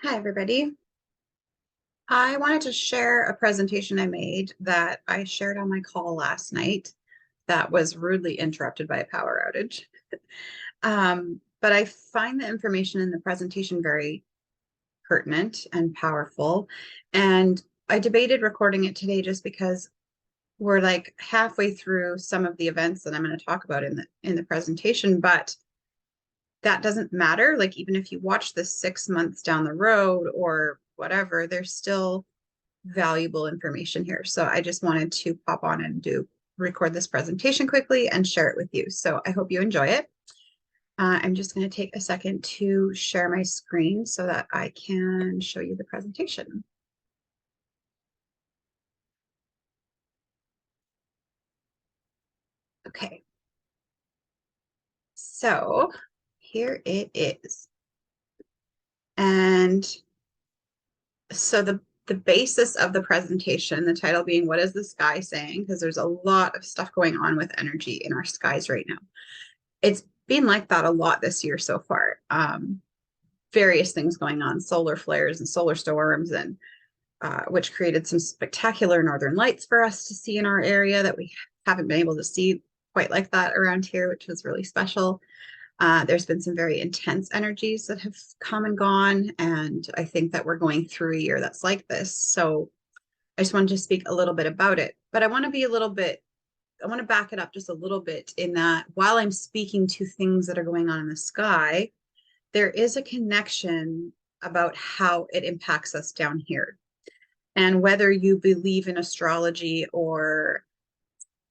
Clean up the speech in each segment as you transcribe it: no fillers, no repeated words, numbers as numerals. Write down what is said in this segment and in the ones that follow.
Hi, everybody. I wanted to share a presentation I made that I shared on my call last night that was rudely interrupted by a power outage. But I find the information in the presentation very pertinent and powerful. And I debated recording it today just because we're like halfway through some of the events that I'm going to talk about in the presentation, but that doesn't matter. Like even if you watch this 6 months down the road or whatever, there's still valuable information here. So I just wanted to pop on and record this presentation quickly and share it with you. So I hope you enjoy it. I'm just going to take a second to share my screen so that I can show you the presentation. Okay, so here it is. And so the basis of the presentation, the title being What is the Sky Saying? Because there's a lot of stuff going on with energy in our skies right now. It's been like that a lot this year so far. Various things going on, solar flares and solar storms, and which created some spectacular northern lights for us to see in our area that we haven't been able to see quite like that around here, which was really special. There's been some very intense energies that have come and gone, and I think that we're going through a year that's like this. So I just wanted to speak a little bit about it, but I want to back it up just a little bit in that while I'm speaking to things that are going on in the sky, there is a connection about how it impacts us down here. And whether you believe in astrology or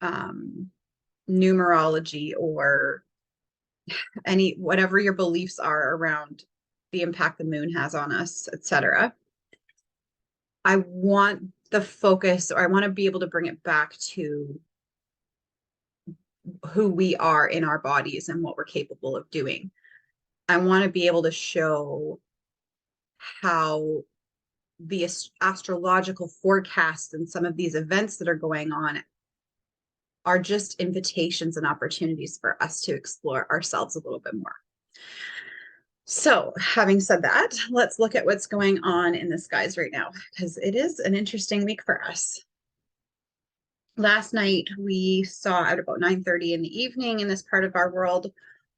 um, numerology or whatever your beliefs are around the impact the moon has on us, etc. I want the focus, or I want to be able to bring it back to who we are in our bodies and what we're capable of doing. I want to be able to show how the astrological forecast and some of these events that are going on are just invitations and opportunities for us to explore ourselves a little bit more. So, having said that, let's look at what's going on in the skies right now, because it is an interesting week for us. Last night, we saw at about 9:30 in the evening in this part of our world,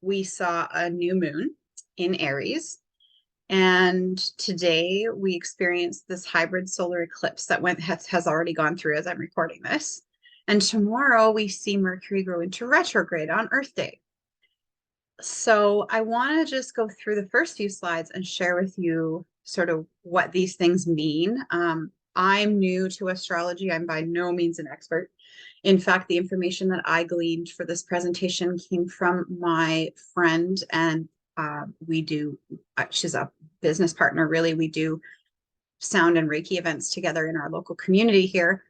we saw a new moon in Aries. And today we experienced this hybrid solar eclipse that has already gone through as I'm recording this. And tomorrow we see Mercury go into retrograde on Earth Day. So I want to just go through the first few slides and share with you sort of what these things mean. I'm new to astrology. I'm by no means an expert. In fact, the information that I gleaned for this presentation came from my friend, and she's a business partner, really. We do sound and Reiki events together in our local community here.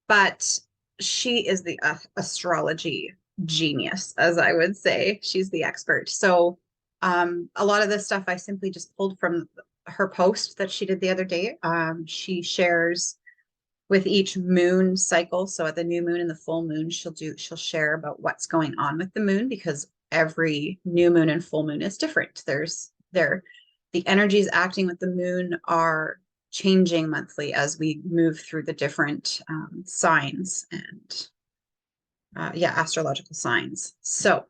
But she is the astrology genius, as I would say. She's the expert. So a lot of this stuff I simply just pulled from her post that she did the other day. She shares with each moon cycle. So at the new moon and the full moon, she'll share about what's going on with the moon, because every new moon and full moon is different. The energies acting with the moon are changing monthly as we move through the different signs and astrological signs. So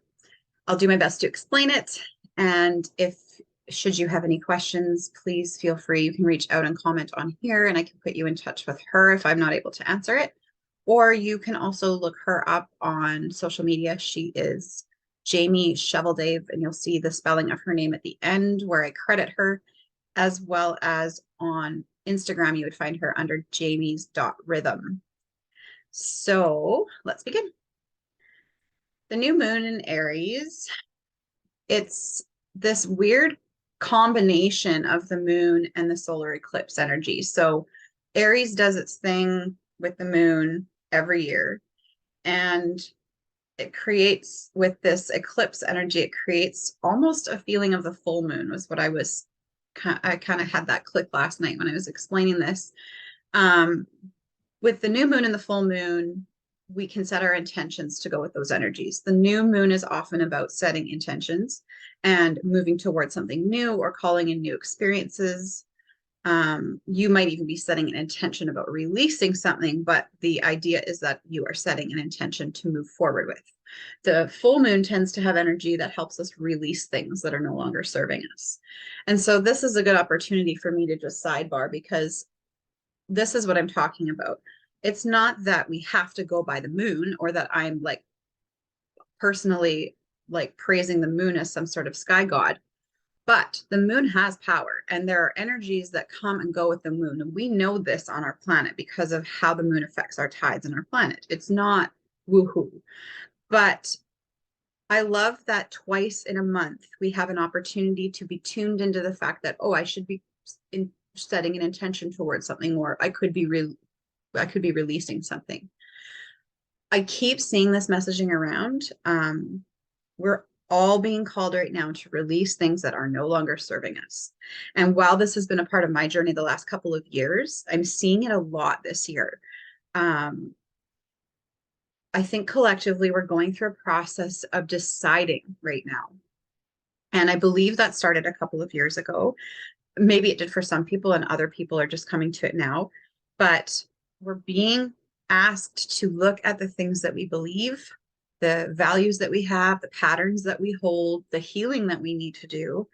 I'll do my best to explain it. And if should you have any questions, please feel free. You can reach out and comment on here, and I can put you in touch with her if I'm not able to answer it. Or you can also look her up on social media. She is Jamie Shoveldave, and you'll see the spelling of her name at the end where I credit her, as well as on Instagram, you would find her under jamies.rhythm. So let's begin. The new moon in Aries, it's this weird combination of the moon and the solar eclipse energy. So Aries does its thing with the moon every year, and it creates, with this eclipse energy, it creates almost a feeling of the full moon, was what I kind of had that click last night when I was explaining this. With the new moon and the full moon, we can set our intentions to go with those energies. The new moon is often about setting intentions and moving towards something new or calling in new experiences. You might even be setting an intention about releasing something, but the idea is that you are setting an intention to move forward with. The full moon tends to have energy that helps us release things that are no longer serving us. And so this is a good opportunity for me to just sidebar, because this is what I'm talking about. It's not that we have to go by the moon, or that I'm like personally like praising the moon as some sort of sky god. But the moon has power, and there are energies that come and go with the moon. And we know this on our planet because of how the moon affects our tides in our planet. It's not woohoo. But I love that twice in a month we have an opportunity to be tuned into the fact that, oh, I should be setting an intention towards something, or I could be releasing something. I keep seeing this messaging around. We're all being called right now to release things that are no longer serving us. And while this has been a part of my journey the last couple of years, I'm seeing it a lot this year. Um, I think collectively we're going through a process of deciding right now. And I believe that started a couple of years ago. Maybe it did for some people, and other people are just coming to it now. But we're being asked to look at the things that we believe, the values that we have, the patterns that we hold, the healing that we need to do,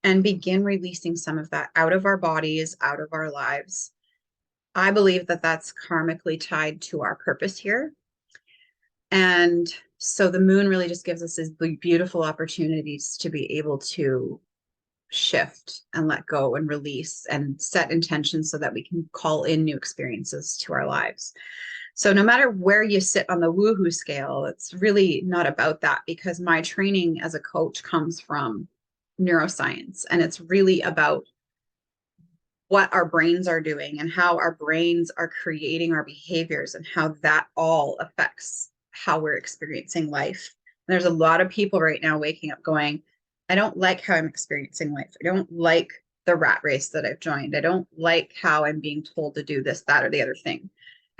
and begin releasing some of that out of our bodies, out of our lives. I believe that that's karmically tied to our purpose here. And so the moon really just gives us these beautiful opportunities to be able to shift and let go and release and set intentions so that we can call in new experiences to our lives. So no matter where you sit on the woohoo scale, it's really not about that, because my training as a coach comes from neuroscience, and it's really about what our brains are doing and how our brains are creating our behaviors, and how that all affects how we're experiencing life. And there's a lot of people right now waking up going, I don't like how I'm experiencing life. I don't like the rat race that I've joined. I don't like how I'm being told to do this, that, or the other thing.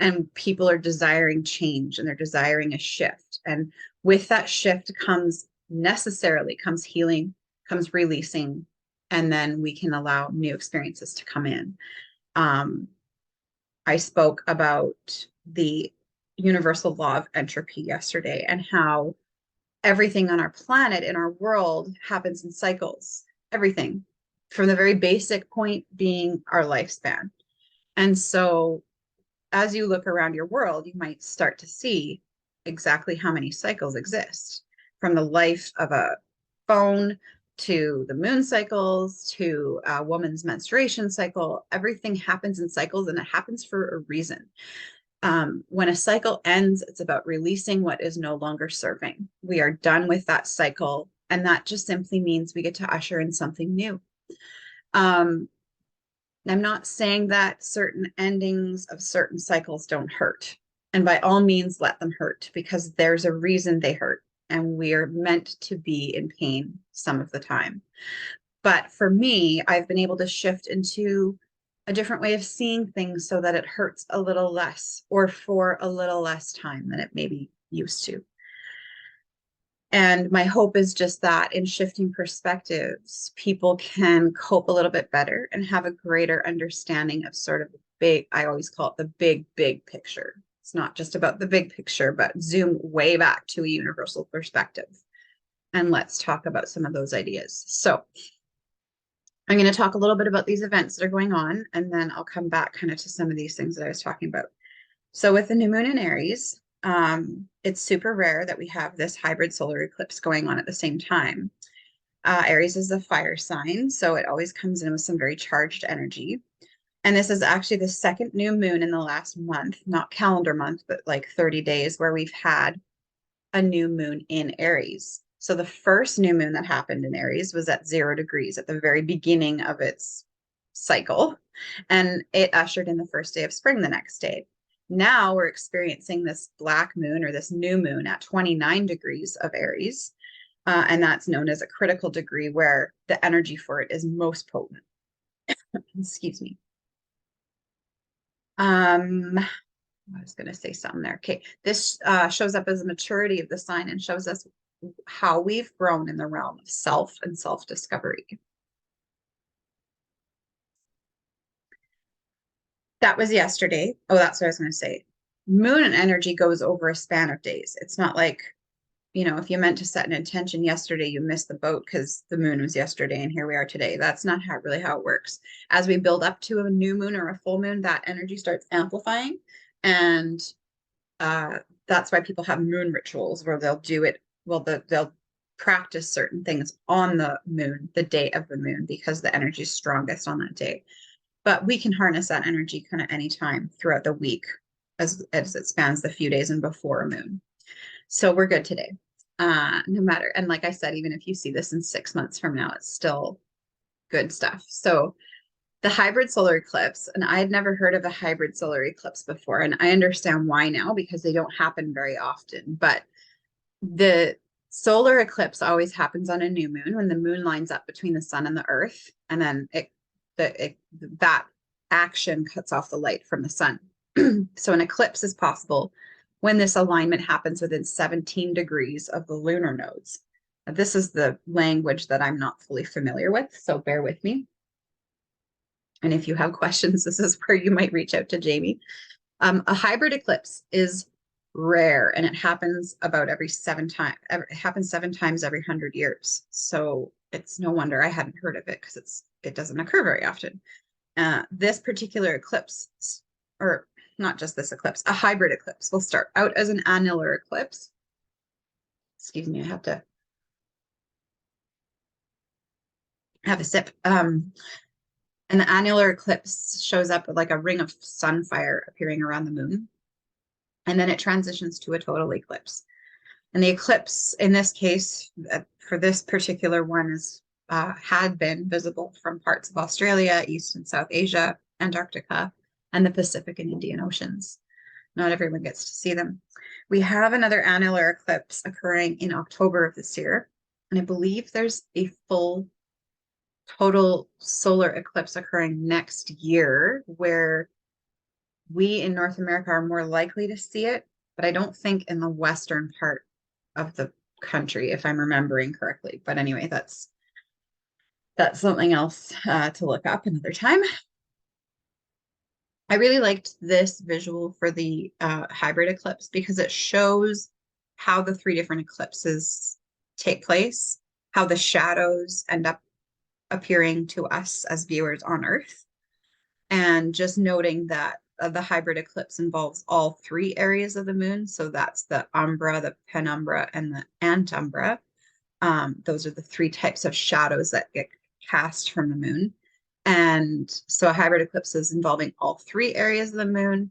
And people are desiring change, and they're desiring a shift. And with that shift comes healing, comes releasing, and then we can allow new experiences to come in. Um, I spoke about the universal law of entropy yesterday, and how everything on our planet, in our world, happens in cycles. Everything, from the very basic point being our lifespan. And so as you look around your world, you might start to see exactly how many cycles exist, from the life of a phone to the moon cycles to a woman's menstruation cycle. Everything happens in cycles, and it happens for a reason. When a cycle ends, it's about releasing what is no longer serving. We are done with that cycle, and that just simply means we get to usher in something new. I'm not saying that certain endings of certain cycles don't hurt. And by all means, let them hurt, because there's a reason they hurt. And we are meant to be in pain some of the time. But for me, I've been able to shift into a different way of seeing things so that it hurts a little less, or for a little less time than it maybe used to. And my hope is just that in shifting perspectives, people can cope a little bit better and have a greater understanding of sort of the big, I always call it the big, big picture. It's not just about the big picture, but zoom way back to a universal perspective. And let's talk about some of those ideas. So I'm going to talk a little bit about these events that are going on, and then I'll come back kind of to some of these things that I was talking about. So with the new moon in Aries, it's super rare that we have this hybrid solar eclipse going on at the same time. Aries is a fire sign, so it always comes in with some very charged energy. And this is actually the second new moon in the last month, not calendar month, but like 30 days, where we've had a new moon in Aries. So the first new moon that happened in Aries was at 0 degrees at the very beginning of its cycle, and it ushered in the first day of spring the next day. Now we're experiencing this black moon, or this new moon, at 29 degrees of Aries, and that's known as a critical degree, where the energy for it is most potent. Excuse me. I was going to say something there. Okay, this shows up as a maturity of the sign, and shows us how we've grown in the realm of self and self-discovery. That was yesterday. Oh, that's what I was going to say. Moon energy goes over a span of days. It's not like, if you meant to set an intention yesterday, you missed the boat because the moon was yesterday and here we are today. That's not really how it works. As we build up to a new moon or a full moon, that energy starts amplifying. And uh, that's why people have moon rituals where they'll do it. Well, they'll practice certain things on the moon, the day of the moon, because the energy is strongest on that day. But we can harness that energy kind of anytime throughout the week as it spans the few days and before a moon. So we're good today. No matter, and like I said, even if you see this in 6 months from now, it's still good stuff. So the hybrid solar eclipse, and I had never heard of a hybrid solar eclipse before, and I understand why now because they don't happen very often. But the solar eclipse always happens on a new moon when the moon lines up between the sun and the earth, and then that action cuts off the light from the sun. So an eclipse is possible when this alignment happens within 17 degrees of the lunar nodes. Now, this is the language that I'm not fully familiar with, so bear with me. And if you have questions, this is where you might reach out to Jamie. A hybrid eclipse is rare, and it happens about every 7 times. It happens 7 times every 100 years. So it's no wonder I hadn't heard of it because it doesn't occur very often. This particular eclipse, or not just this eclipse, a hybrid eclipse will start out as an annular eclipse. Excuse me, I have to have a sip. And the annular eclipse shows up like a ring of sun fire appearing around the moon. And then it transitions to a total eclipse. And the eclipse in this case, for this particular one, had been visible from parts of Australia, East and South Asia, Antarctica, and the Pacific and Indian Oceans. Not everyone gets to see them. We have another annular eclipse occurring in October of this year. And I believe there's a full total solar eclipse occurring next year where we in North America are more likely to see it, but I don't think in the western part of the country, if I'm remembering correctly. But anyway, that's something else to look up another time. I really liked this visual for the hybrid eclipse because it shows how the 3 different eclipses take place, how the shadows end up appearing to us as viewers on Earth. And just noting that the hybrid eclipse involves all 3 areas of the moon. So that's the umbra, the penumbra, and the antumbra. Those are the 3 types of shadows that get cast from the moon. And so a hybrid eclipse is involving all 3 areas of the moon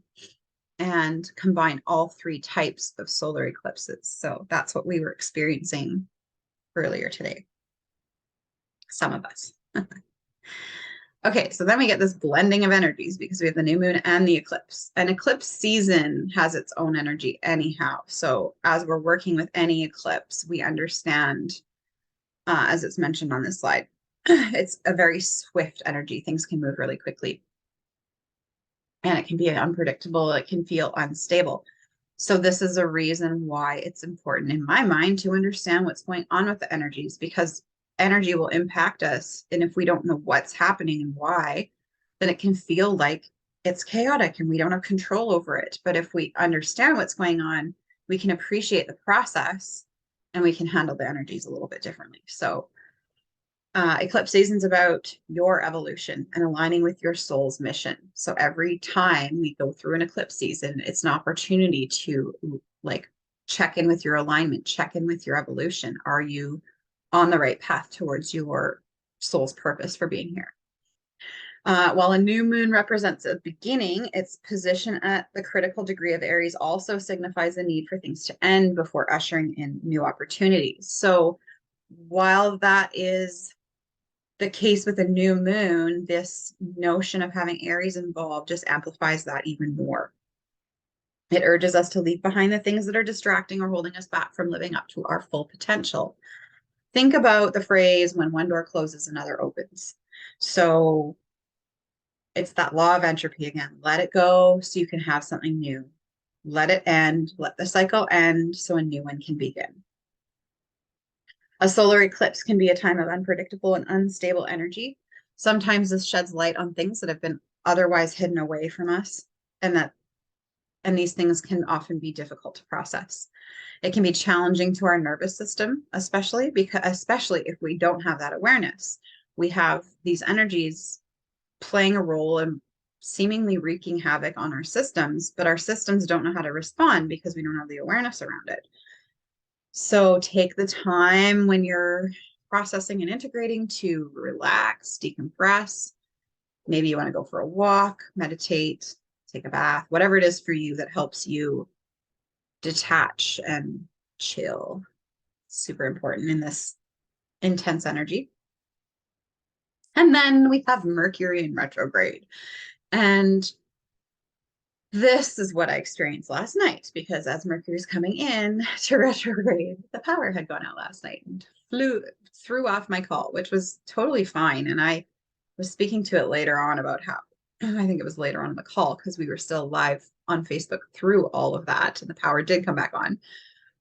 and combine all 3 types of solar eclipses. So that's what we were experiencing earlier today. Some of us. Okay, so then we get this blending of energies because we have the new moon and the eclipse. An eclipse season has its own energy anyhow. So as we're working with any eclipse, we understand, as it's mentioned on this slide, it's a very swift energy. Things can move really quickly. And it can be unpredictable. It can feel unstable. So this is a reason why it's important in my mind to understand what's going on with the energies, because energy will impact us. And if we don't know what's happening and why, then it can feel like it's chaotic and we don't have control over it. But if we understand what's going on, we can appreciate the process and we can handle the energies a little bit differently. So eclipse season is about your evolution and aligning with your soul's mission. So every time we go through an eclipse season, it's an opportunity to like check in with your alignment, check in with your evolution. Are you on the right path towards your soul's purpose for being here? While a new moon represents a beginning, its position at the critical degree of Aries also signifies the need for things to end before ushering in new opportunities. So while that is the case with a new moon, this notion of having Aries involved just amplifies that even more. It urges us to leave behind the things that are distracting or holding us back from living up to our full potential. Think about the phrase, when one door closes, another opens. So it's that law of entropy again. Let it go so you can have something new. Let it end, let the cycle end so a new one can begin. A solar eclipse can be a time of unpredictable and unstable energy. Sometimes this sheds light on things that have been otherwise hidden away from us, and that and these things can often be difficult to process. It can be challenging to our nervous system, especially if we don't have that awareness. We have these energies playing a role in seemingly wreaking havoc on our systems, but our systems don't know how to respond because we don't have the awareness around it. So take the time when you're processing and integrating to relax, decompress. Maybe you want to go for a walk, meditate, take a bath, whatever it is for you that helps you detach and chill. Super important in this intense energy. And then we have Mercury in retrograde. And this is what I experienced last night because as Mercury's coming in to retrograde, the power had gone out last night and threw off my call, which was totally fine. And I was speaking to it later on about how I think it was later on in the call because we were still live on Facebook through all of that and the power did come back on.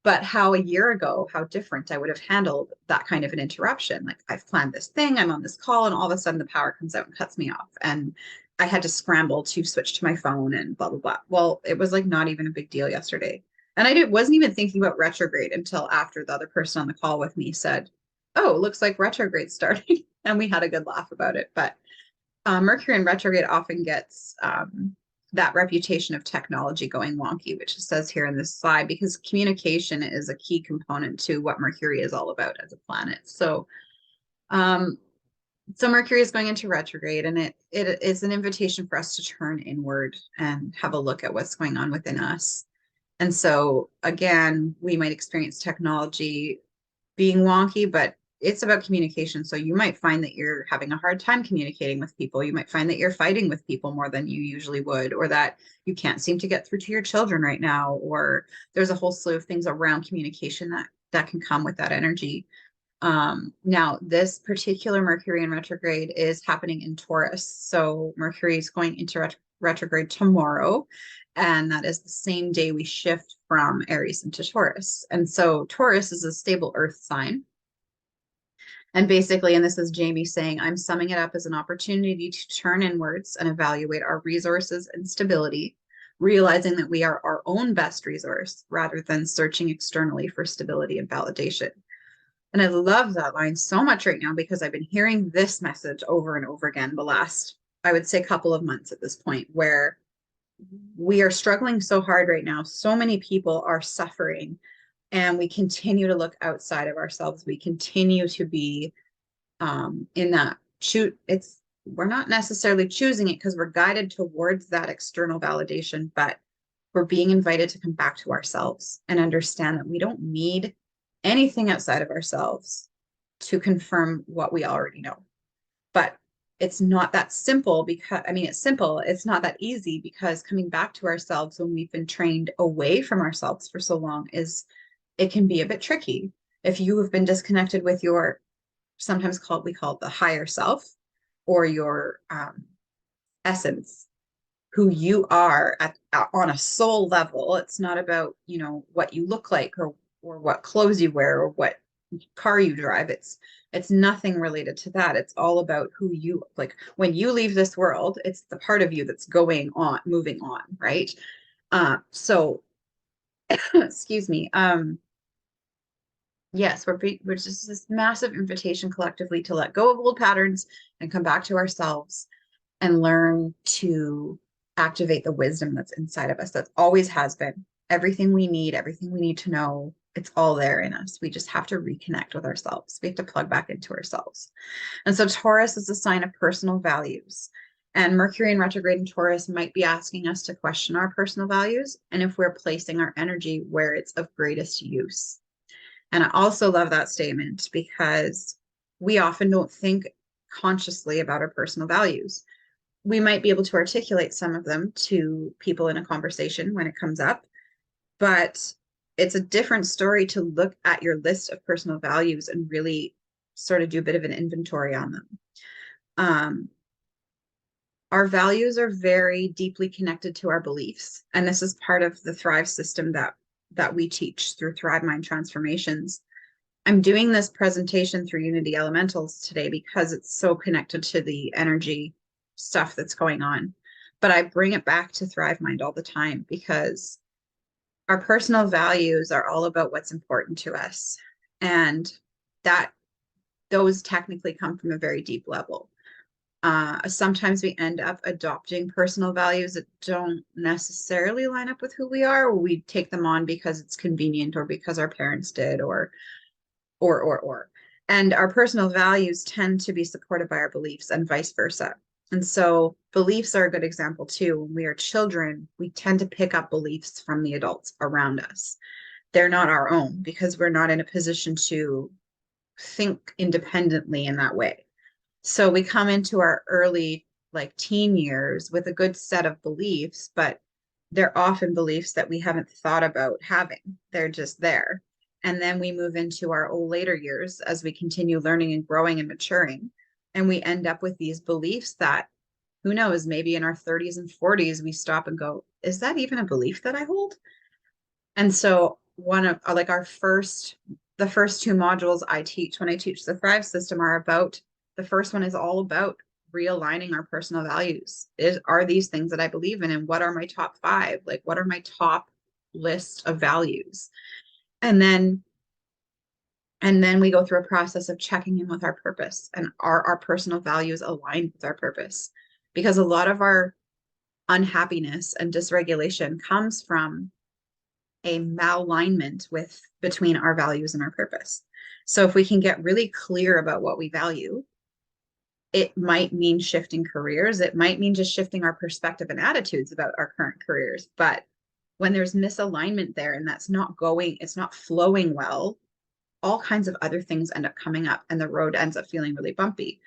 But how a year ago, how different I would have handled that kind of an interruption. Like I've planned this thing, I'm on this call, and all of a sudden the power comes out and cuts me off. And I had to scramble to switch to my phone and blah, blah, blah. Well, it was like not even a big deal yesterday. And wasn't even thinking about retrograde until after the other person on the call with me said, oh, it looks like retrograde starting. And we had a good laugh about it. But Mercury in retrograde often gets that reputation of technology going wonky, which it says here in this slide, because communication is a key component to what Mercury is all about as a planet. So, so Mercury is going into retrograde, and it is an invitation for us to turn inward and have a look at what's going on within us. And so, again, we might experience technology being wonky, but it's about communication. So you might find that you're having a hard time communicating with people. You might find that you're fighting with people more than you usually would, or that you can't seem to get through to your children right now, or there's a whole slew of things around communication that can come with that energy. Now, this particular Mercury in retrograde is happening in Taurus. So Mercury is going into retrograde tomorrow, and that is the same day we shift from Aries into Taurus. And so Taurus is a stable earth sign. And basically, and this is Jamie saying, I'm summing it up as an opportunity to turn inwards and evaluate our resources and stability, realizing that we are our own best resource rather than searching externally for stability and validation. And I love that line so much right now because I've been hearing this message over and over again the last, I would say, couple of months at this point, where we are struggling so hard right now. So many people are suffering, and we continue to look outside of ourselves. We continue to be in that we're not necessarily choosing it because we're guided towards that external validation, but we're being invited to come back to ourselves and understand that we don't need anything outside of ourselves to confirm what we already know. But it's not that simple because, I mean, it's simple. It's not that easy because coming back to ourselves when we've been trained away from ourselves for so long it can be a bit tricky. If you have been disconnected with your, we call it the higher self, or your essence, who you are on a soul level. It's not about, what you look like or what clothes you wear or what car you drive. It's nothing related to that. It's all about who you, like when you leave this world, it's the part of you that's moving on, right? So excuse me. Yes, we're just this massive invitation collectively to let go of old patterns and come back to ourselves and learn to activate the wisdom that's inside of us. That always has been. Everything we need to know, it's all there in us. We just have to reconnect with ourselves. We have to plug back into ourselves. And so Taurus is a sign of personal values. And Mercury in retrograde in Taurus might be asking us to question our personal values and if we're placing our energy where it's of greatest use. And I also love that statement because we often don't think consciously about our personal values. We might be able to articulate some of them to people in a conversation when it comes up, but it's a different story to look at your list of personal values and really sort of do a bit of an inventory on them. Our values are very deeply connected to our beliefs, and this is part of the Thrive system that we teach through Thrive Mind Transformations. I'm doing this presentation through Unity Elementals today because it's so connected to the energy stuff that's going on. But I bring it back to Thrive Mind all the time because our personal values are all about what's important to us. And that those technically come from a very deep level. Sometimes we end up adopting personal values that don't necessarily line up with who we are, or we take them on because it's convenient or because our parents did, or. And our personal values tend to be supported by our beliefs and vice versa. And so beliefs are a good example too. When we are children, we tend to pick up beliefs from the adults around us. They're not our own because we're not in a position to think independently in that way. So we come into our early like teen years with a good set of beliefs, but they're often beliefs that we haven't thought about having. They're just there. And then we move into our old later years as we continue learning and growing and maturing. And we end up with these beliefs that, who knows, maybe in our 30s and 40s, we stop and go, is that even a belief that I hold? And so one of like the first two modules I teach when I teach the Thrive system are about, the first one is all about realigning our personal values. Are these things that I believe in? And what are my top five? Like, what are my top list of values? And then we go through a process of checking in with our purpose, and are our personal values aligned with our purpose? Because a lot of our unhappiness and dysregulation comes from a malalignment with between our values and our purpose. So if we can get really clear about what we value, it might mean shifting careers. It might mean just shifting our perspective and attitudes about our current careers. But when there's misalignment there and that's not going, it's not flowing well, all kinds of other things end up coming up and the road ends up feeling really bumpy.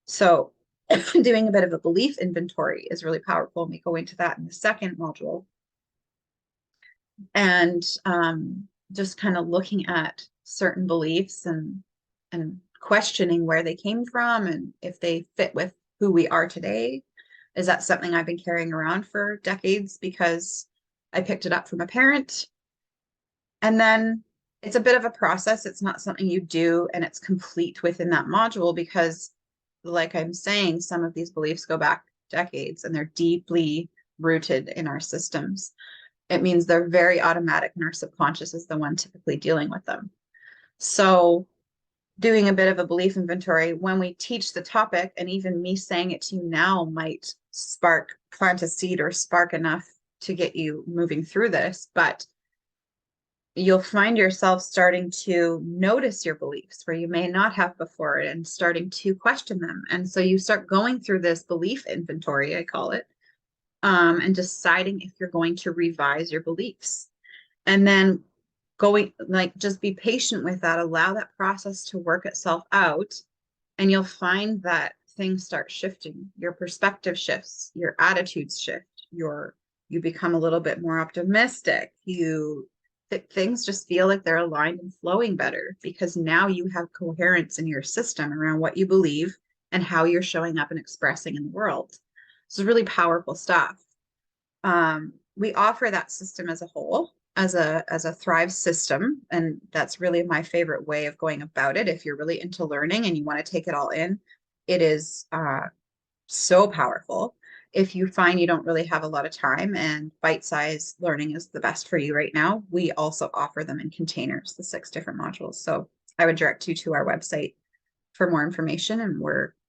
So doing a bit of a belief inventory is really powerful. We go into that in the second module. And just kind of looking at certain beliefs and questioning where they came from and if they fit with who we are today. Is that something I've been carrying around for decades because I picked it up from a parent? And then it's a bit of a process. It's not something you do and it's complete within that module because, like I'm saying, some of these beliefs go back decades and they're deeply rooted in our systems. It means they're very automatic and our subconscious is the one typically dealing with them. So doing a bit of a belief inventory when we teach the topic, and even me saying it to you now might plant a seed or spark enough to get you moving through this, but you'll find yourself starting to notice your beliefs where you may not have before and starting to question them. And so you start going through this belief inventory, I call it, and deciding if you're going to revise your beliefs. And then going, like, just be patient with that, allow that process to work itself out, and you'll find that things start shifting. Your perspective shifts, your attitudes shift, you become a little bit more optimistic. Things just feel like they're aligned and flowing better because now you have coherence in your system around what you believe and how you're showing up and expressing in the world. This is really powerful stuff. We offer that system as a whole, as a Thrive system, and that's really my favorite way of going about it. If you're really into learning and you want to take it all in, it is so powerful. If you find you don't really have a lot of time and bite-sized learning is the best for you right now, we also offer them in containers, the 6 different modules. So I would direct you to our website for more information, and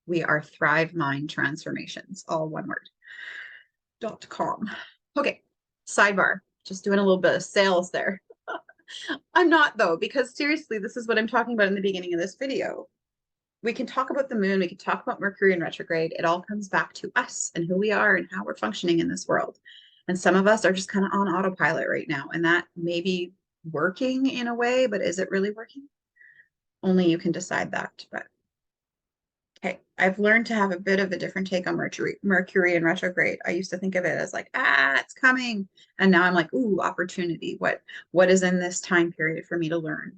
we are Thrive Mind Transformations, all one word, .com. Okay, sidebar, just doing a little bit of sales there. I'm not though, because seriously, this is what I'm talking about in the beginning of this video. We can talk about the moon, we can talk about Mercury in retrograde. It all comes back to us and who we are and how we're functioning in this world. And some of us are just kind of on autopilot right now, and that may be working in a way, but is it really working? Only you can decide that. But okay, I've learned to have a bit of a different take on Mercury in retrograde. I used to think of it as like, it's coming. And now I'm like, ooh, opportunity. What is in this time period for me to learn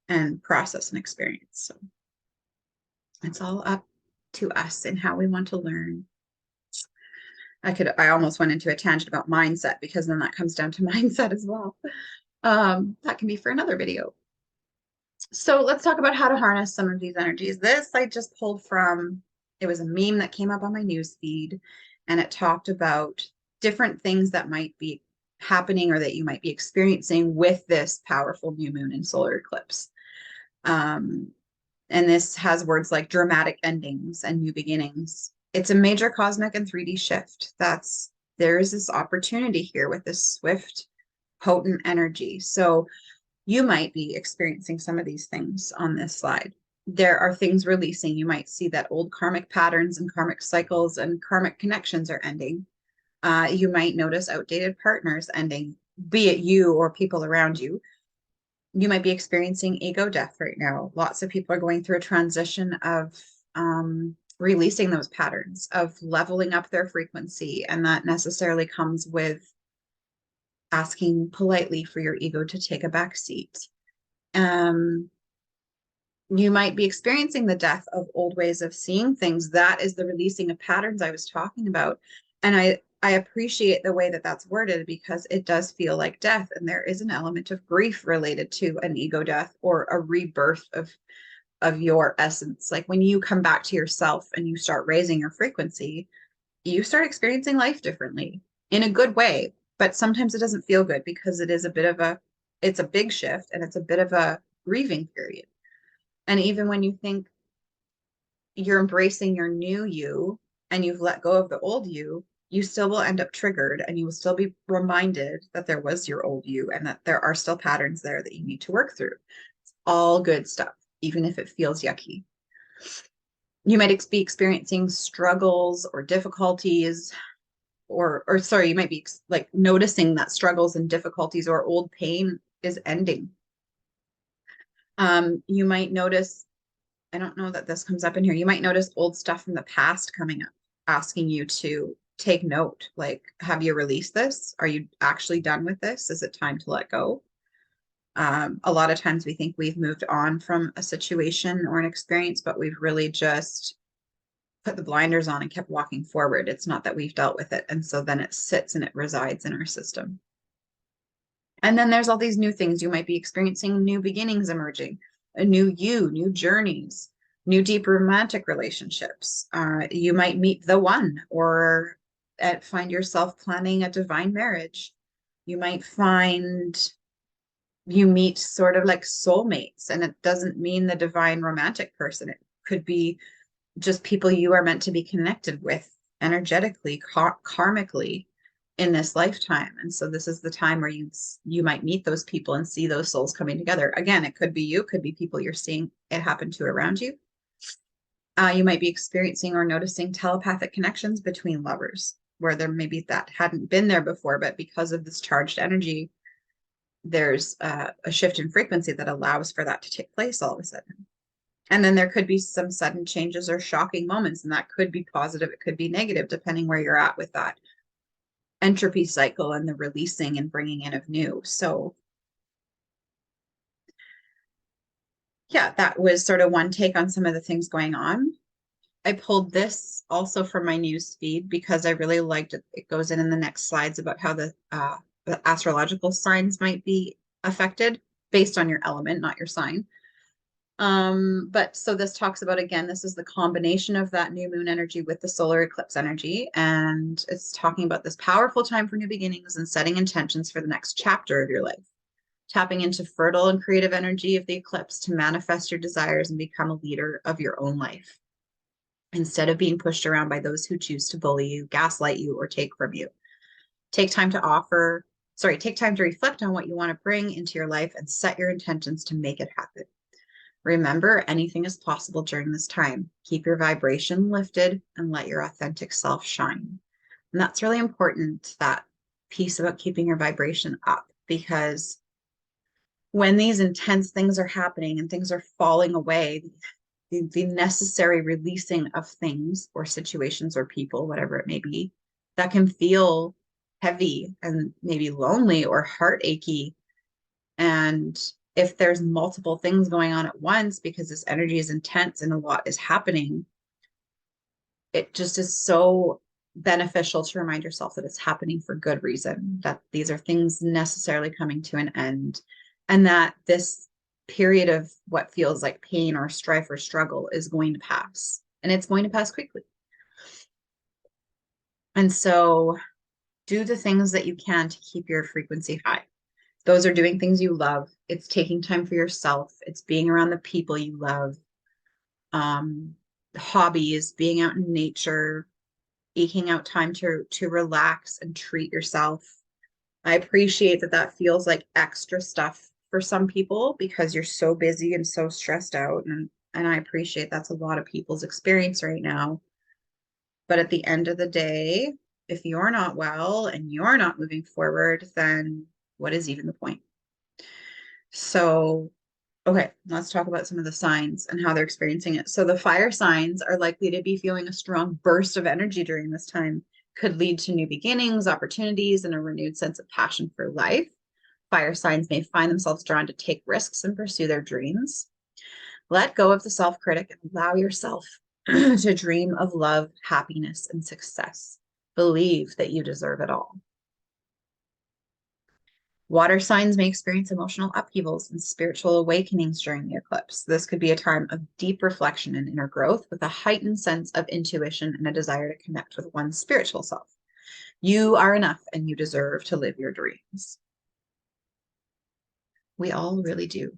and process and experience? So it's all up to us and how we want to learn. I almost went into a tangent about mindset because then that comes down to mindset as well. That can be for another video. So let's talk about how to harness some of these energies. This I just pulled from It was a meme that came up on my news feed, and it talked about different things that might be happening or that you might be experiencing with this powerful new moon and solar eclipse. Um, and this has words like dramatic endings and new beginnings. It's a major cosmic and 3D shift. There is this opportunity here with this swift, potent energy. So you might be experiencing some of these things on this slide. There are things releasing. You might see that old karmic patterns and karmic cycles and karmic connections are ending. You might notice outdated partners ending, be it you or people around you. You might be experiencing ego death right now. Lots of people are going through a transition of releasing those patterns, of leveling up their frequency. And that necessarily comes with asking politely for your ego to take a back seat. You might be experiencing the death of old ways of seeing things. That is the releasing of patterns I was talking about. And I appreciate the way that that's worded, because it does feel like death. And there is an element of grief related to an ego death or a rebirth of your essence. Like when you come back to yourself and you start raising your frequency, you start experiencing life differently in a good way. But sometimes it doesn't feel good because it's a big shift and it's a bit of a grieving period. And even when you think you're embracing your new you and you've let go of the old you still will end up triggered, and you will still be reminded that there was your old you and that there are still patterns there that you need to work through. It's all good stuff, even if it feels yucky. You might be experiencing struggles or difficulties, or sorry, you might be like noticing that struggles and difficulties or old pain is ending. You might notice, I don't know that this comes up in here. You might notice old stuff from the past coming up, asking you to take note. Like, have you released this? Are you actually done with this? Is it time to let go? A lot of times we think we've moved on from a situation or an experience, but we've really just put the blinders on and kept walking forward. It's not that we've dealt with it. And so then it sits and it resides in our system. And then there's all these new things. You might be experiencing new beginnings emerging, a new you, new journeys, new deep romantic relationships. You might meet the one, or find yourself planning a divine marriage. You might find you meet sort of like soulmates, and it doesn't mean the divine romantic person. It could be just people you are meant to be connected with energetically, karmically in this lifetime. And so this is the time where you might meet those people and see those souls coming together. Again, it could be you, could be people you're seeing it happen to around you. You might be experiencing or noticing telepathic connections between lovers, where there maybe that hadn't been there before, but because of this charged energy, there's a shift in frequency that allows for that to take place all of a sudden. And then there could be some sudden changes or shocking moments, and that could be positive, it could be negative, depending where you're at with that entropy cycle and the releasing and bringing in of new. So yeah, that was sort of one take on some of the things going on. I pulled this also from my news feed because I really liked it. It goes in the next slides about how the astrological signs might be affected based on your element, not your sign. But so this talks about, again, this is the combination of that new moon energy with the solar eclipse energy. And it's talking about this powerful time for new beginnings and setting intentions for the next chapter of your life. Tapping into fertile and creative energy of the eclipse to manifest your desires and become a leader of your own life, instead of being pushed around by those who choose to bully you, gaslight you, or take from you. Take time to reflect on what you want to bring into your life and set your intentions to make it happen. Remember, anything is possible during this time. Keep your vibration lifted and let your authentic self shine. And that's really important, that piece about keeping your vibration up, because when these intense things are happening and things are falling away, the necessary releasing of things or situations or people, whatever it may be, that can feel heavy and maybe lonely or heartachy. And if there's multiple things going on at once because this energy is intense and a lot is happening, it just is so beneficial to remind yourself that it's happening for good reason, that these are things necessarily coming to an end, and that this period of what feels like pain or strife or struggle is going to pass. and it's going to pass quickly. And so do the things that you can to keep your frequency high. Those are doing things you love. It's taking time for yourself. It's being around the people you love. Um, Hobbies, being out in nature, eking out time to relax and treat yourself. I appreciate that that feels like extra stuff for some people because you're so busy and so stressed out. And I appreciate that's a lot of people's experience right now. But at the end of the day, if you're not well and you're not moving forward, then what is even the point? So, okay, let's talk about some of the signs and how they're experiencing it. So, the fire signs are likely to be feeling a strong burst of energy during this time, could lead to new beginnings, opportunities, and a renewed sense of passion for life. Fire signs may find themselves drawn to take risks and pursue their dreams. Let go of the self critic and allow yourself to dream of love, happiness, and success. Believe that you deserve it all. Water signs may experience emotional upheavals and spiritual awakenings during the eclipse. This could be a time of deep reflection and inner growth with a heightened sense of intuition and a desire to connect with one's spiritual self. You are enough and you deserve to live your dreams. We all really do.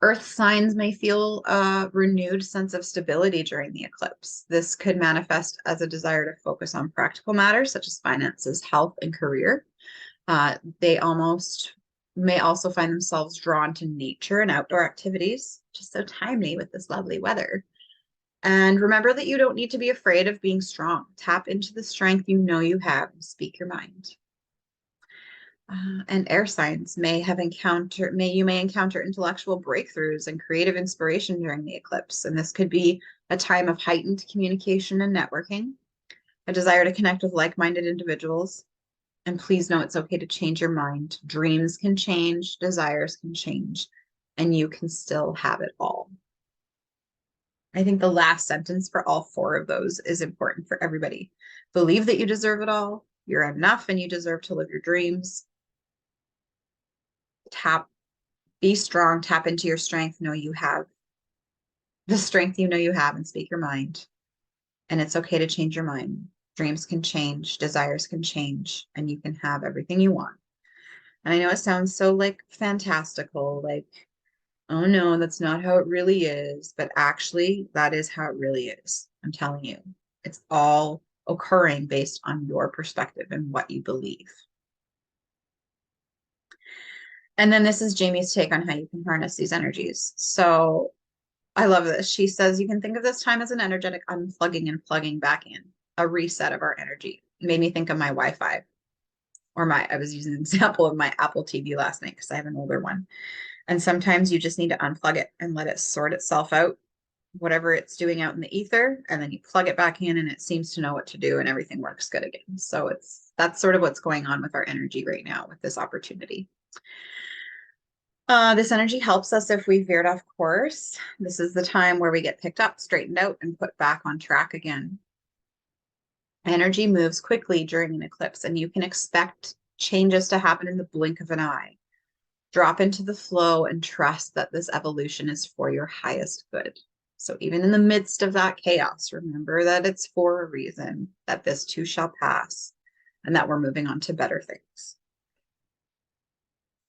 Earth signs may feel a renewed sense of stability during the eclipse. This could manifest as a desire to focus on practical matters such as finances, health, and career. They almost may also find themselves drawn to nature and outdoor activities, just so timely with this lovely weather. And remember that you don't need to be afraid of being strong. Tap into the strength you know you have and speak your mind. And air signs may you may encounter intellectual breakthroughs and creative inspiration during the eclipse. And this could be a time of heightened communication and networking, a desire to connect with like-minded individuals. And please know it's okay to change your mind. Dreams can change, desires can change, and you can still have it all. I think the last sentence for all four of those is important for everybody. Believe that you deserve it all. You're enough and you deserve to live your dreams. Be strong, tap into your strength. Know you have the strength you know you have and speak your mind. And it's okay to change your mind. Dreams can change, desires can change, and you can have everything you want. And I know it sounds so like fantastical, like, oh no, that's not how it really is. But actually, that is how it really is. I'm telling you, it's all occurring based on your perspective and what you believe. And then this is Jamie's take on how you can harness these energies. So I love this. She says you can think of this time as an energetic unplugging and plugging back in, a reset of our energy. It made me think of my Wi-Fi I was using an example of my Apple TV last night because I have an older one. And sometimes you just need to unplug it and let it sort itself out, whatever it's doing out in the ether, and then you plug it back in and it seems to know what to do and everything works good again. So that's sort of what's going on with our energy right now with this opportunity. This energy helps us if we veered off course. This is the time where we get picked up, straightened out, and put back on track again. Energy moves quickly during an eclipse, and you can expect changes to happen in the blink of an eye. Drop into the flow and trust that this evolution is for your highest good. So even in the midst of that chaos, remember that it's for a reason, that this too shall pass, and that we're moving on to better things.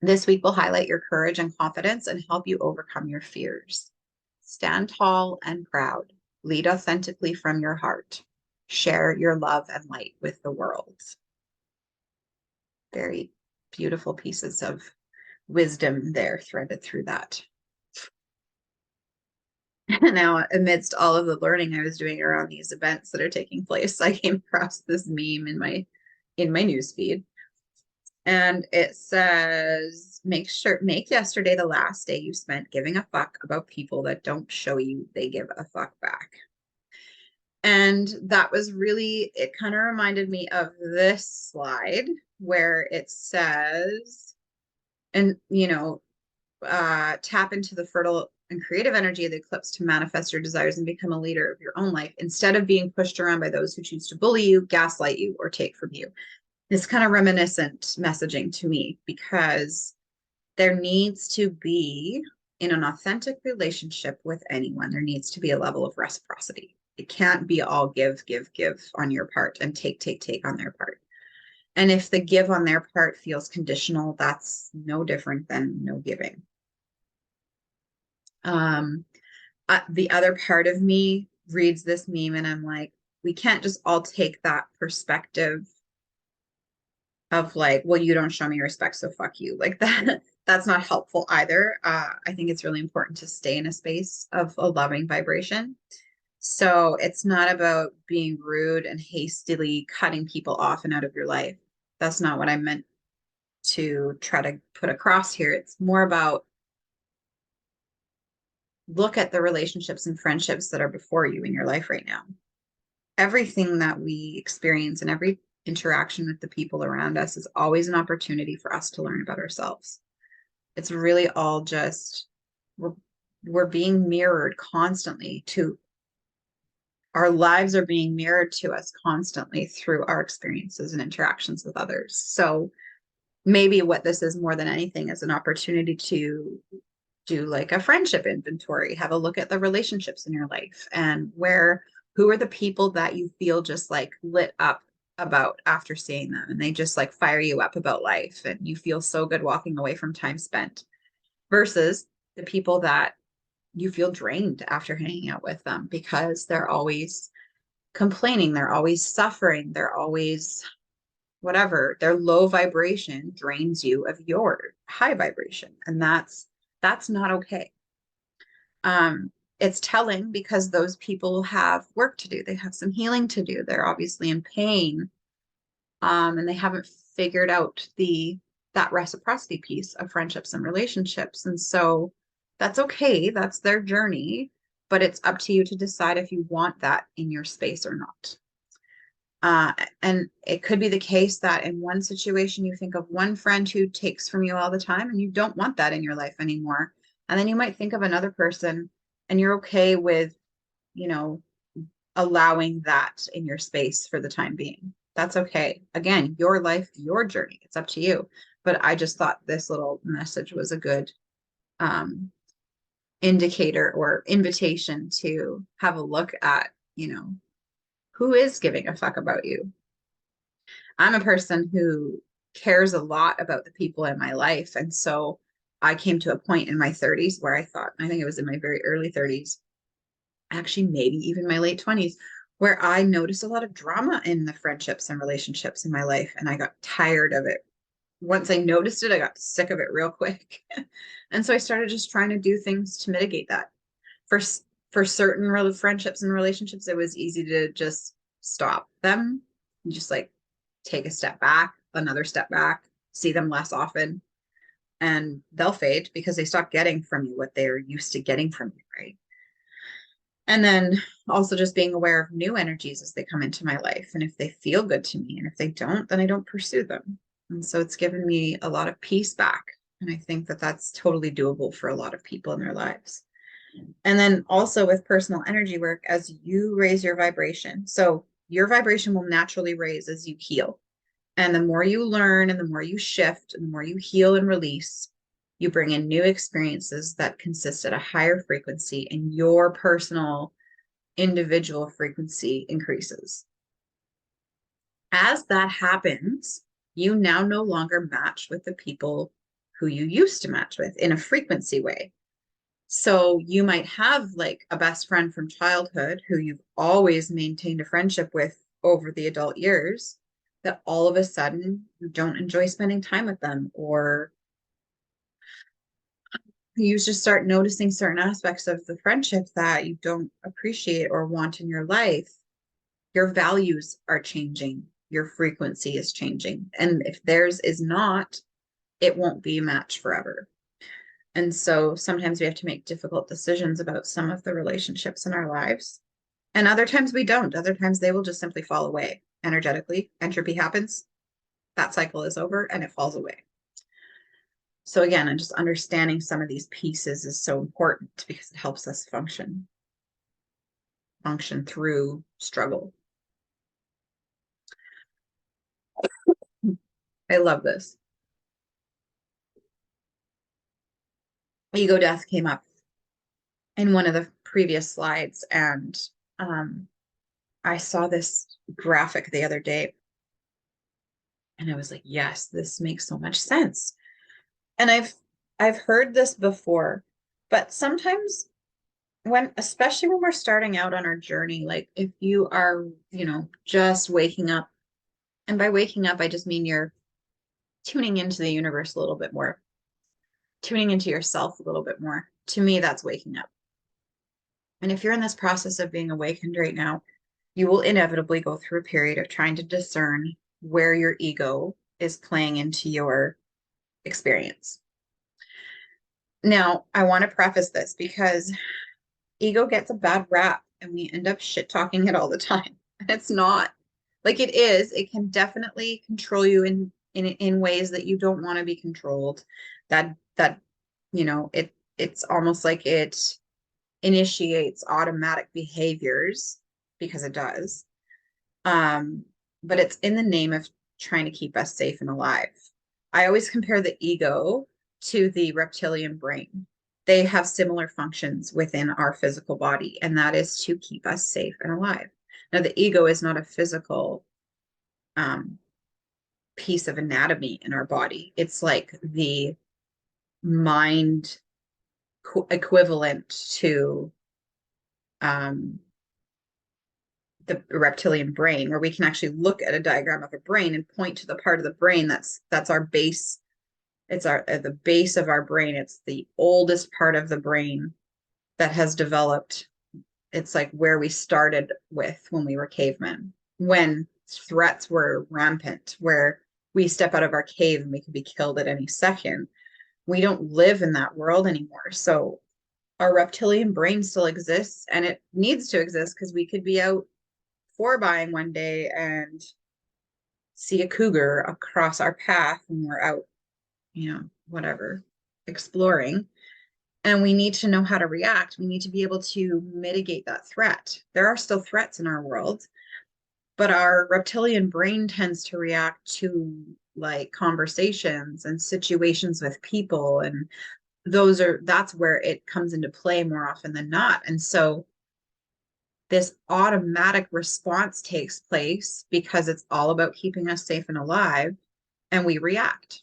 This week will highlight your courage and confidence and help you overcome your fears. Stand tall and proud. Lead authentically from your heart. Share your love and light with the world. Very beautiful pieces of wisdom there threaded through that. Now, amidst all of the learning I was doing around these events that are taking place, I came across this meme in my newsfeed. And it says, make yesterday the last day you spent giving a fuck about people that don't show you they give a fuck back. And that was really, it kind of reminded me of this slide where it says, and, tap into the fertile and creative energy of the eclipse to manifest your desires and become a leader of your own life instead of being pushed around by those who choose to bully you, gaslight you, or take from you. It's kind of reminiscent messaging to me because there needs to be in an authentic relationship with anyone, there needs to be a level of reciprocity. It can't be all give, give, give on your part and take, take, take on their part. And if the give on their part feels conditional, that's no different than no giving. The other part of me reads this meme and I'm like, we can't just all take that perspective of like, well, you don't show me respect, so fuck you. Like that, that's not helpful either. I think it's really important to stay in a space of a loving vibration. So it's not about being rude and hastily cutting people off and out of your life. That's not what I meant to try to put across here. It's more about look at the relationships and friendships that are before you in your life right now. Everything that we experience and every interaction with the people around us is always an opportunity for us to learn about ourselves. It's really all just we're being mirrored constantly to our lives are being mirrored to us constantly through our experiences and interactions with others. So maybe what this is more than anything is an opportunity to do like a friendship inventory, have a look at the relationships in your life and who are the people that you feel just like lit up about after seeing them and they just like fire you up about life and you feel so good walking away from time spent versus the people that you feel drained after hanging out with them because they're always complaining, they're always suffering, they're always whatever. Their low vibration drains you of your high vibration and that's not okay. It's telling because those people have work to do. They have some healing to do. They're obviously in pain, and they haven't figured out that reciprocity piece of friendships and relationships. And so that's okay. That's their journey, but it's up to you to decide if you want that in your space or not. And it could be the case that in one situation you think of one friend who takes from you all the time and you don't want that in your life anymore. And then you might think of another person and you're okay with, you know, allowing that in your space for the time being. That's okay. Again, your life, your journey. It's up to you. But I just thought this little message was a good um, indicator or invitation to have a look at, who is giving a fuck about you. I'm a person who cares a lot about the people in my life. And so I came to a point in my 30s where I think it was in my very early 30s, actually, maybe even my late 20s, where I noticed a lot of drama in the friendships and relationships in my life. And I got tired of it. Once I noticed it, I got sick of it real quick. And so I started just trying to do things to mitigate that. For, for certain friendships and relationships, it was easy to just stop them and just like take a step back, another step back, see them less often, and they'll fade because they stop getting from you what they're used to getting from you, right? And then also just being aware of new energies as they come into my life. And if they feel good to me, and if they don't, then I don't pursue them. And so it's given me a lot of peace back. And I think that that's totally doable for a lot of people in their lives. And then also with personal energy work, as you raise your vibration, so your vibration will naturally raise as you heal. And the more you learn and the more you shift and the more you heal and release, you bring in new experiences that consist at a higher frequency and your personal individual frequency increases. As that happens, you now no longer match with the people who you used to match with in a frequency way. So you might have like a best friend from childhood who you've always maintained a friendship with over the adult years, that all of a sudden you don't enjoy spending time with them, or you just start noticing certain aspects of the friendship that you don't appreciate or want in your life. Your values are changing, your frequency is changing. And if theirs is not, it won't be a match forever. And so sometimes we have to make difficult decisions about some of the relationships in our lives. And other times we don't. Other times they will just simply fall away energetically. Entropy happens, that cycle is over, and it falls away. So again, and just understanding some of these pieces is so important because it helps us function through struggle. I love this. ego death came up in one of the previous slides, and um, I saw this graphic the other day, and I was like, yes, this makes so much sense. And I've heard this before, but sometimes when, especially when we're starting out on our journey, like if you are, just waking up, and by waking up, I just mean you're tuning into the universe a little bit more, tuning into yourself a little bit more. To me, that's waking up. And if you're in this process of being awakened right now, you will inevitably go through a period of trying to discern where your ego is playing into your experience. Now, I want to preface this because ego gets a bad rap and we end up shit talking it all the time. And it's not like it is, it can definitely control you in ways that you don't want to be controlled. That it's almost like it initiates automatic behaviors because it does. Um, but it's in the name of trying to keep us safe and alive. I always compare the ego to the reptilian brain. They have similar functions within our physical body, and that is to keep us safe and alive. Now, the ego is not a physical um, piece of anatomy in our body. It's like the mind equivalent to um, the reptilian brain, where we can actually look at a diagram of a brain and point to the part of the brain that's our base. It's our the base of our brain. It's the oldest part of the brain that has developed. It's like where we started with when we were cavemen, when threats were rampant, where we step out of our cave and we could be killed at any second. We don't live in that world anymore. So our reptilian brain still exists, and it needs to exist because we could be out for buying one day and see a cougar across our path when we're out, whatever, exploring. And we need to know how to react. We need to be able to mitigate that threat. There are still threats in our world, but our reptilian brain tends to react to like conversations and situations with people. And that's where it comes into play more often than not. And so this automatic response takes place because it's all about keeping us safe and alive, and we react.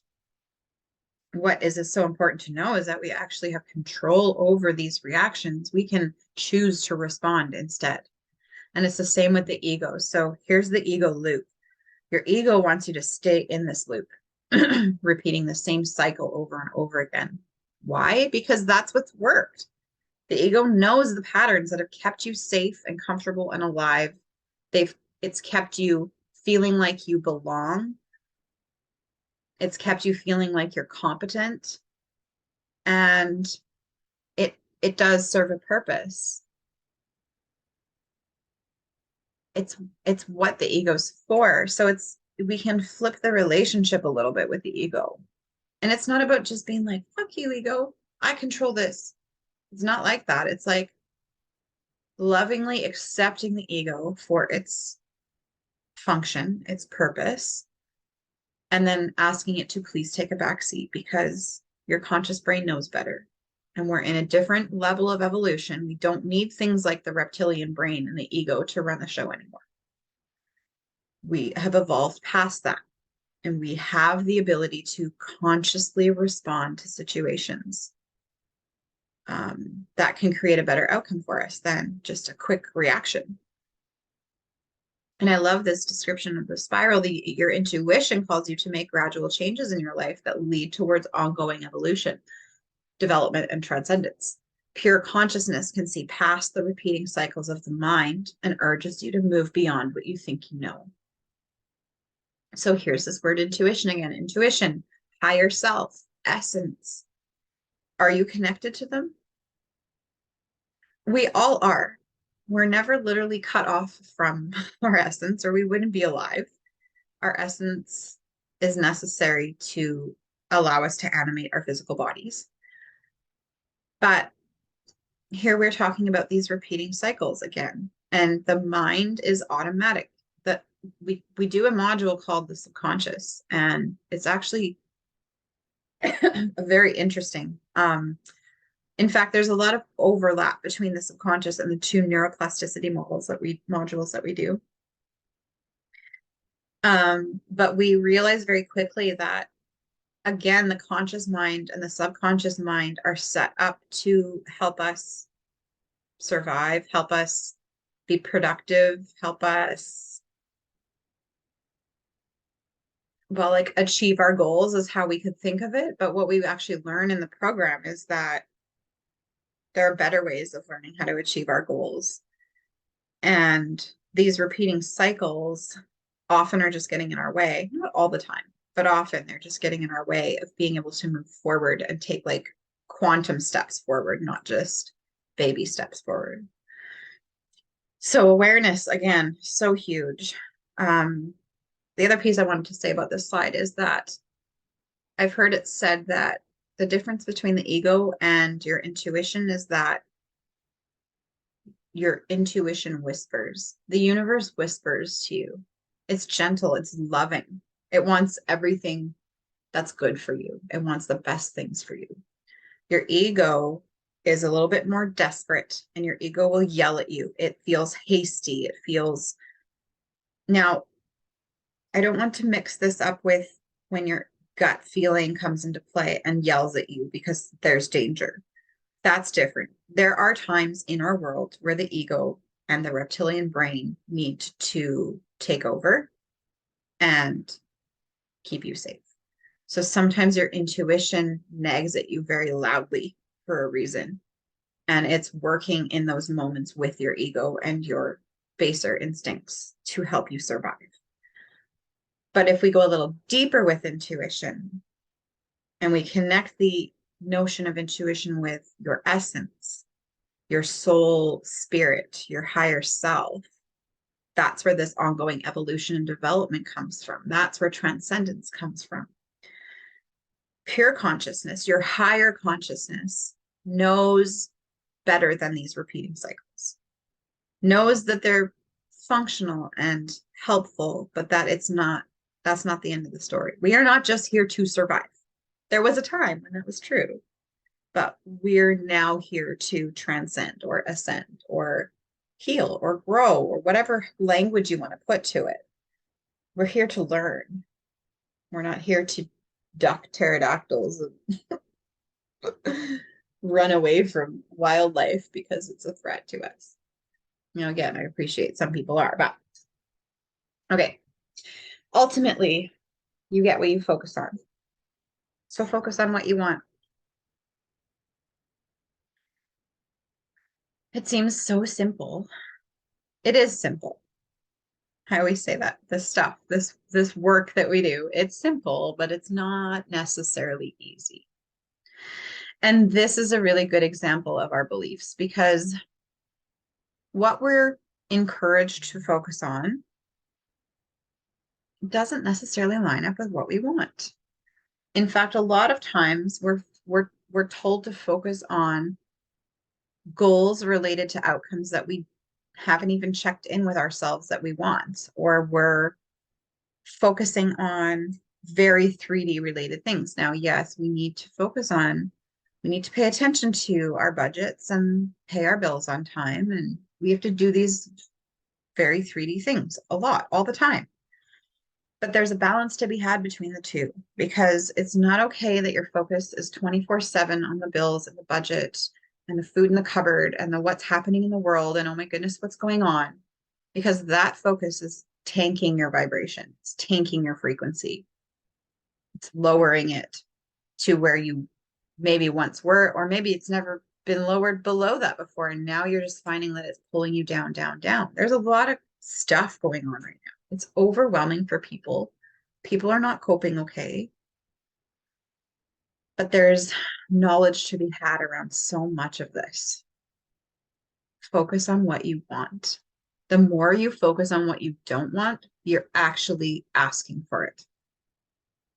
What is so important to know is that we actually have control over these reactions. We can choose to respond instead. And it's the same with the ego. So here's the ego loop. Your ego wants you to stay in this loop, repeating the same cycle over and over again. Why? Because that's what's worked. The ego knows the patterns that have kept you safe and comfortable and alive. It's kept you feeling like you belong. It's kept you feeling like you're competent. And it does serve a purpose. It's what the ego's for. So we can flip the relationship a little bit with the ego. And it's not about just being like, fuck you, ego. I control this. It's not like that. It's like lovingly accepting the ego for its function, its purpose, and then asking it to please take a back seat because your conscious brain knows better. And we're in a different level of evolution. We don't need things like the reptilian brain and the ego to run the show anymore. We have evolved past that, and we have the ability to consciously respond to situations that can create a better outcome for us than just a quick reaction. And I love this description of the spiral. Your intuition calls you to make gradual changes in your life that lead towards ongoing evolution, development, and transcendence. Pure consciousness can see past the repeating cycles of the mind and urges you to move beyond what you think you know. So here's this word intuition again. Intuition, higher self, essence. Are you connected to them? We all are. We're never literally cut off from our essence, or we wouldn't be alive. Our essence is necessary to allow us to animate our physical bodies. But here we're talking about these repeating cycles again, and the mind is automatic. That we do a module called the subconscious, and it's actually very interesting. In fact, there's a lot of overlap between the subconscious and the two neuroplasticity modules that we do. But we realize very quickly that, again, the conscious mind and the subconscious mind are set up to help us survive, help us be productive, help us, well, like achieve our goals is how we could think of it. But what we actually learn in the program is that there are better ways of learning how to achieve our goals. And these repeating cycles often are just getting in our way, not all the time, but often they're just getting in our way of being able to move forward and take like quantum steps forward, not just baby steps forward. So awareness, again, so huge. The other piece I wanted to say about this slide is that I've heard it said that the difference between the ego and your intuition is that your intuition whispers. The universe whispers to you. It's gentle, it's loving. It wants everything that's good for you. It wants the best things for you. Your ego is a little bit more desperate, and your ego will yell at you. It feels hasty. It feels. Now, I don't want to mix this up with when your gut feeling comes into play and yells at you because there's danger. That's different. There are times in our world where the ego and the reptilian brain need to take over and keep you safe. So sometimes your intuition nags at you very loudly for a reason. And it's working in those moments with your ego and your baser instincts to help you survive. But if we go a little deeper with intuition and we connect the notion of intuition with your essence, your soul spirit, your higher self, that's where this ongoing evolution and development comes from. That's where transcendence comes from. Pure consciousness, your higher consciousness, knows better than these repeating cycles, knows that they're functional and helpful, but that that's not the end of the story. We are not just here to survive. There was a time when that was true, but we're now here to transcend or ascend or heal or grow or whatever language you want to put to it. We're here to learn. We're not here to duck pterodactyls and run away from wildlife because it's a threat to us. You know, again, I appreciate some people are, but okay. Ultimately, you get what you focus on. So focus on what you want. It seems so simple. It is simple. I always say that this work that we do, it's simple, but it's not necessarily easy. And this is a really good example of our beliefs because what we're encouraged to focus on doesn't necessarily line up with what we want. In fact, a lot of times we're told to focus on goals related to outcomes that we haven't even checked in with ourselves that we want, or we're focusing on very 3D related things. Now, yes, we need to pay attention to our budgets and pay our bills on time. And we have to do these very 3D things a lot, all the time. But there's a balance to be had between the two because it's not okay that your focus is 24/7 on the bills and the budget and the food in the cupboard and the what's happening in the world and oh my goodness, what's going on? Because that focus is tanking your vibration. It's tanking your frequency. It's lowering it to where you maybe once were, or maybe it's never been lowered below that before. And now you're just finding that it's pulling you down, down, down. There's a lot of stuff going on right now. It's overwhelming for people. People are not coping okay. But there's knowledge to be had around so much of this. Focus on what you want. The more you focus on what you don't want, you're actually asking for it.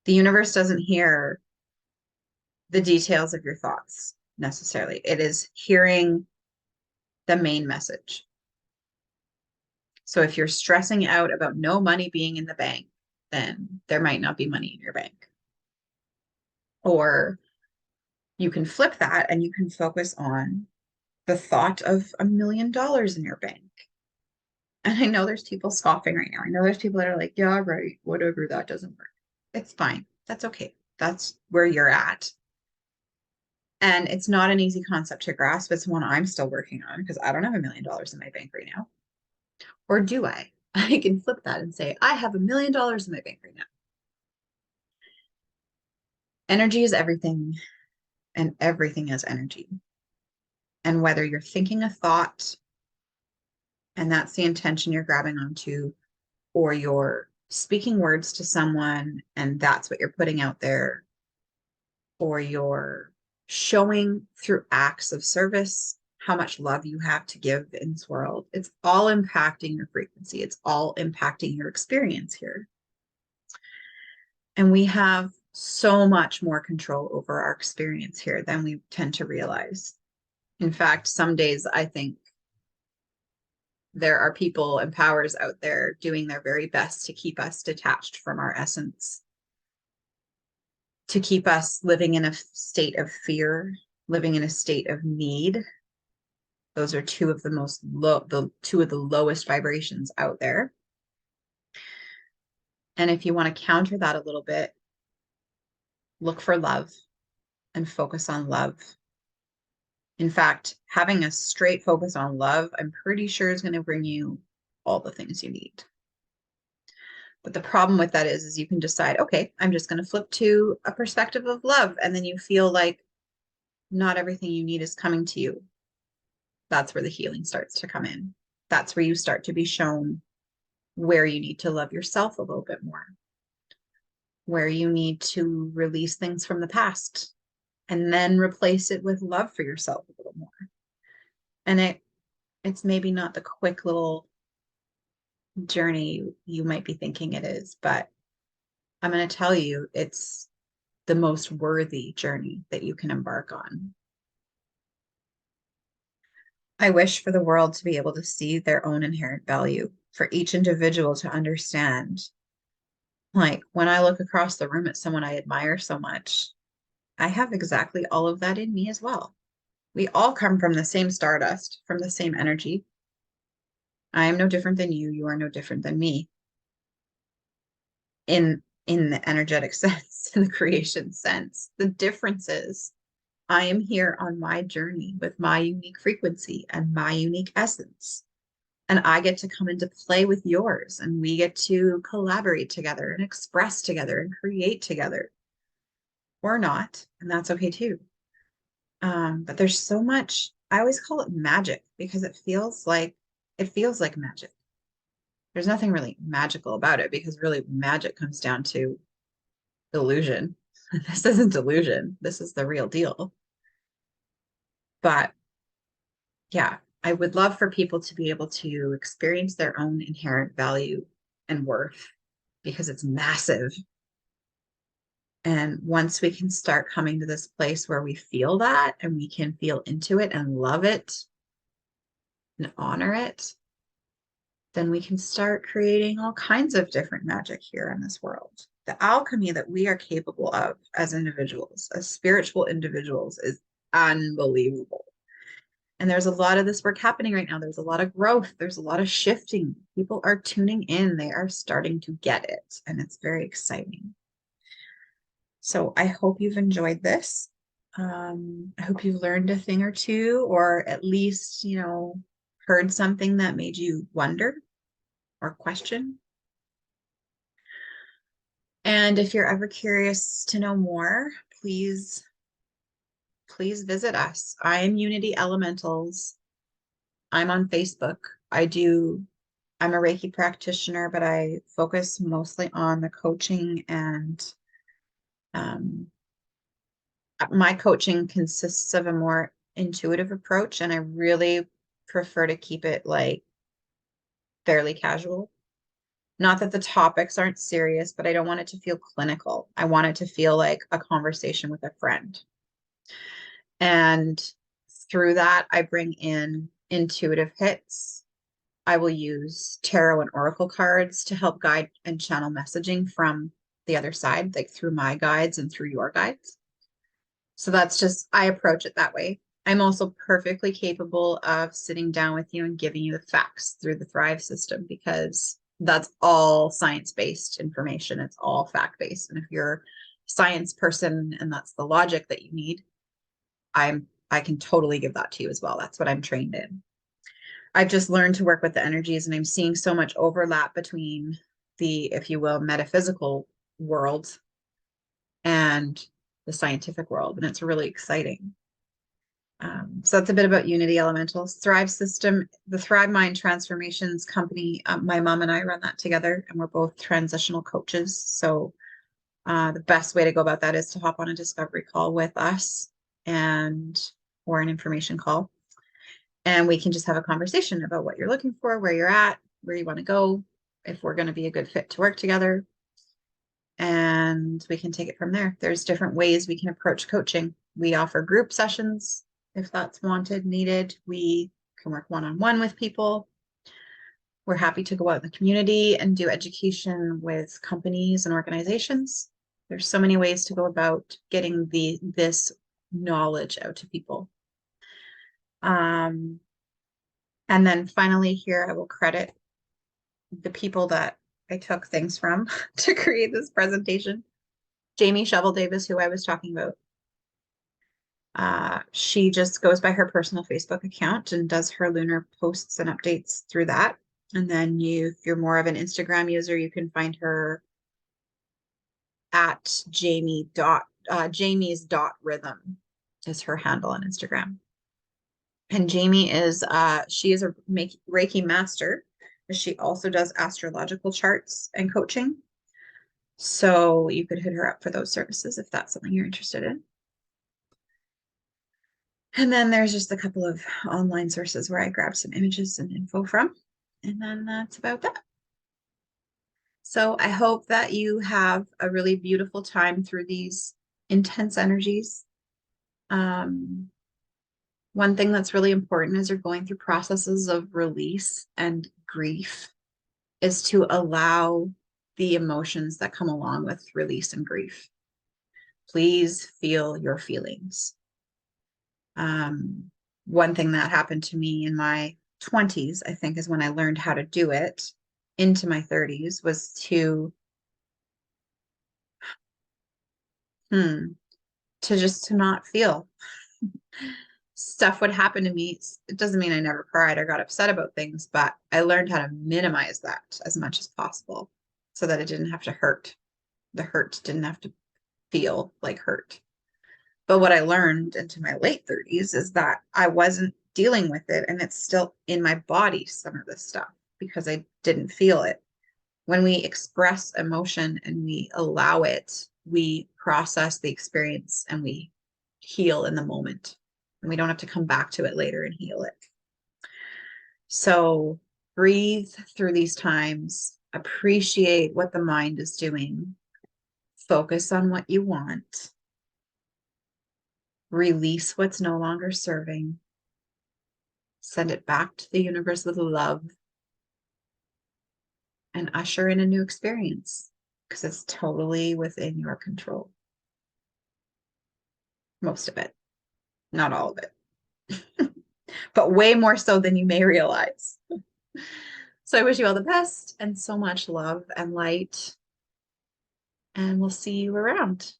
The universe doesn't hear the details of your thoughts necessarily. It is hearing the main message. So if you're stressing out about no money being in the bank, then there might not be money in your bank. Or You can flip that and you can focus on the thought of $1 million in your bank. And I know there's people scoffing right now. I know there's people that are like, yeah, right, whatever, that doesn't work. It's fine. That's okay. That's where you're at. And it's not an easy concept to grasp. It's one I'm still working on because I don't have $1 million in my bank right now. Or do I? I can flip that and say, I have $1 million in my bank right now. Energy is everything, and everything is energy. And whether you're thinking a thought and that's the intention you're grabbing onto, or you're speaking words to someone and that's what you're putting out there, or you're showing through acts of service how much love you have to give in this world, it's all impacting your frequency. It's all impacting your experience here. And we have so much more control over our experience here than we tend to realize. In fact, some days I think there are people and powers out there doing their very best to keep us detached from our essence, to keep us living in a state of fear, living in a state of need. Those are two of the lowest vibrations out there. And if you want to counter that a little bit, look for love and focus on love. In fact, having a straight focus on love, I'm pretty sure is going to bring you all the things you need. But the problem with that is you can decide, okay, I'm just going to flip to a perspective of love. And then you feel like not everything you need is coming to you. That's where the healing starts to come in. That's where you start to be shown where you need to love yourself a little bit more, where you need to release things from the past and then replace it with love for yourself a little more. And it's maybe not the quick little journey you might be thinking it is, but I'm going to tell you, it's the most worthy journey that you can embark on. I wish for the world to be able to see their own inherent value, for each individual to understand. Like when I look across the room at someone I admire so much, I have exactly all of that in me as well. We all come from the same stardust, from the same energy. I am no different than you. You are no different than me. In the energetic sense, in the creation sense. The difference is I am here on my journey with my unique frequency and my unique essence. And I get to come into play with yours, and we get to collaborate together and express together and create together. Or not, and that's okay too. But there's so much, I always call it magic because it feels like magic. There's nothing really magical about it because really magic comes down to illusion. This isn't illusion. This is the real deal. But yeah, I would love for people to be able to experience their own inherent value and worth because it's massive. And once we can start coming to this place where we feel that and we can feel into it and love it and honor it, then we can start creating all kinds of different magic here in this world. The alchemy that we are capable of as individuals, as spiritual individuals, is unbelievable. And there's a lot of this work happening right now. There's a lot of growth. There's a lot of shifting. People are tuning in. They are starting to get it. And it's very exciting. So I hope you've enjoyed this. I hope you've learned a thing or two, or at least, heard something that made you wonder or question. And if you're ever curious to know more, please visit us. I am Unity Elementals. I'm on Facebook. I'm a Reiki practitioner, but I focus mostly on the coaching, and my coaching consists of a more intuitive approach, and I really prefer to keep it like fairly casual. Not that the topics aren't serious, but I don't want it to feel clinical. I want it to feel like a conversation with a friend. And through that, I bring in intuitive hits. I will use tarot and oracle cards to help guide and channel messaging from the other side, like through my guides and through your guides. So that's just, I approach it that way. I'm also perfectly capable of sitting down with you and giving you the facts through the Thrive system because that's all science-based information. It's all fact-based. And if you're a science person and that's the logic that you need, I can totally give that to you as well. That's what I'm trained in. I've just learned to work with the energies and I'm seeing so much overlap between the, if you will, metaphysical world and the scientific world. And it's really exciting. So that's a bit about Unity Elementals. Thrive System, the Thrive Mind Transformations company, my mom and I run that together, and we're both transitional coaches. So the best way to go about that is to hop on a discovery call with us and or an information call. And we can just have a conversation about what you're looking for, where you're at, where you want to go, if we're going to be a good fit to work together. And we can take it from there. There's different ways we can approach coaching. We offer group sessions if that's wanted, needed. We can work one-on-one with people. We're happy to go out in the community and do education with companies and organizations. There's so many ways to go about getting this knowledge out to people. And then finally here, I will credit the people that I took things from to create this presentation. Jamie Shovel Davis, who I was talking about. She just goes by her personal Facebook account and does her lunar posts and updates through that. And then if you're more of an Instagram user, you can find her at Jamie's dot rhythm is her handle on Instagram. And Jamie is she is a Reiki master, but she also does astrological charts and coaching. So you could hit her up for those services if that's something you're interested in. And then there's just a couple of online sources where I grab some images and info from. And then that's about that. So I hope that you have a really beautiful time through these intense energies. One thing that's really important as you're going through processes of release and grief is to allow the emotions that come along with release and grief. Please feel your feelings. One thing that happened to me in my 20s, I think, is when I learned how to do it into my 30s was to just to not feel. Stuff would happen to me. It doesn't mean I never cried or got upset about things, but I learned how to minimize that as much as possible so that it didn't have to hurt. The hurt didn't have to feel like hurt. But what I learned into my late 30s is that I wasn't dealing with it and it's still in my body, some of this stuff, because I didn't feel it. When we express emotion and we allow it, we process the experience and we heal in the moment. And we don't have to come back to it later and heal it. So breathe through these times, appreciate what the mind is doing, focus on what you want, release what's no longer serving, send it back to the universe with love, and usher in a new experience because it's totally within your control. Most of it, not all of it, but way more so than you may realize. So I wish you all the best and so much love and light, and we'll see you around.